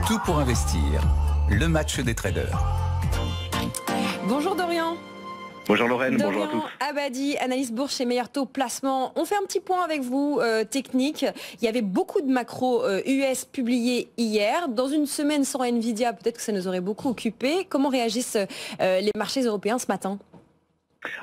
Tout pour investir. Le match des traders. Bonjour Dorian. Bonjour Lorraine, bonjour à tous. Dorian Abadi, analyste bourse chez Meilleur Taux Placement. On fait un petit point avec vous, technique. Il y avait beaucoup de macros US publiés hier. Dans une semaine sans Nvidia, peut-être que ça nous aurait beaucoup occupé. Comment réagissent les marchés européens ce matin ?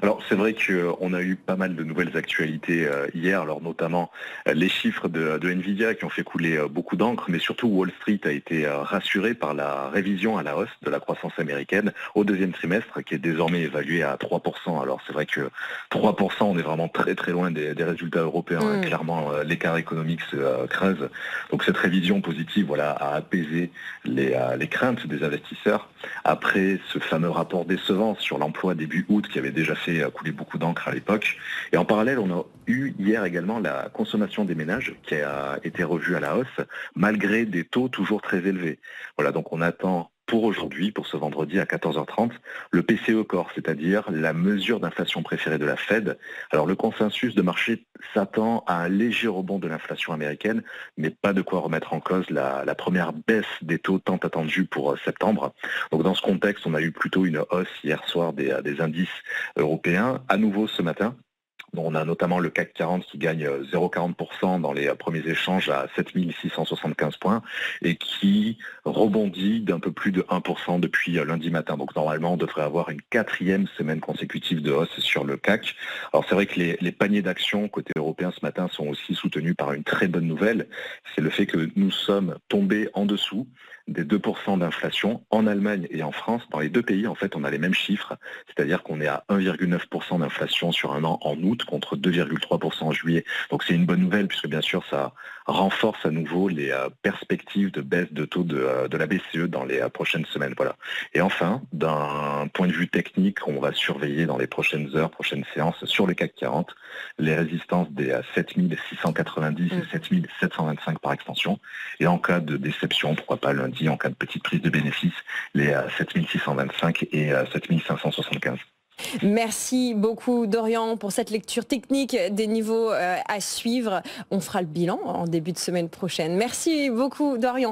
Alors c'est vrai qu'on a eu pas mal de nouvelles actualités hier, alors notamment les chiffres de Nvidia qui ont fait couler beaucoup d'encre, mais surtout Wall Street a été rassuré par la révision à la hausse de la croissance américaine au deuxième trimestre qui est désormais évaluée à 3%. Alors c'est vrai que 3%, on est vraiment très très loin des résultats européens. Clairement l'écart économique se creuse. Donc cette révision positive a apaisé les craintes des investisseurs après ce fameux rapport décevant sur l'emploi début août qui avait déjà fait couler beaucoup d'encre à l'époque. Et en parallèle, on a eu hier également la consommation des ménages qui a été revue à la hausse, malgré des taux toujours très élevés. Voilà, donc on attend pour aujourd'hui, pour ce vendredi à 14h30, le PCE Core, c'est-à-dire la mesure d'inflation préférée de la Fed. Alors le consensus de marché s'attend à un léger rebond de l'inflation américaine, mais pas de quoi remettre en cause la première baisse des taux tant attendue pour septembre. Donc dans ce contexte, on a eu plutôt une hausse hier soir des indices européens. À nouveau ce matin, on a notamment le CAC 40 qui gagne 0,40% dans les premiers échanges à 7675 points et qui rebondit d'un peu plus de 1% depuis lundi matin. Donc normalement, on devrait avoir une 4e semaine consécutive de hausse sur le CAC. Alors c'est vrai que les paniers d'actions côté européen ce matin sont aussi soutenus par une très bonne nouvelle. C'est le fait que nous sommes tombés en dessous des 2% d'inflation en Allemagne et en France. Dans les deux pays, en fait, on a les mêmes chiffres, c'est-à-dire qu'on est à 1,9% d'inflation sur un an en août contre 2,3% en juillet. Donc c'est une bonne nouvelle puisque bien sûr ça renforce à nouveau les perspectives de baisse de taux de la BCE dans les prochaines semaines. Voilà. Et enfin, d'un point de vue technique, on va surveiller dans les prochaines heures, prochaines séances sur le CAC 40, les résistances des 7690 et 7725 par extension. Et en cas de déception, pourquoi pas lundi, en cas de petite prise de bénéfice, les 7625 et 7575. Merci beaucoup Dorian pour cette lecture technique des niveaux à suivre. On fera le bilan en début de semaine prochaine. Merci beaucoup Dorian.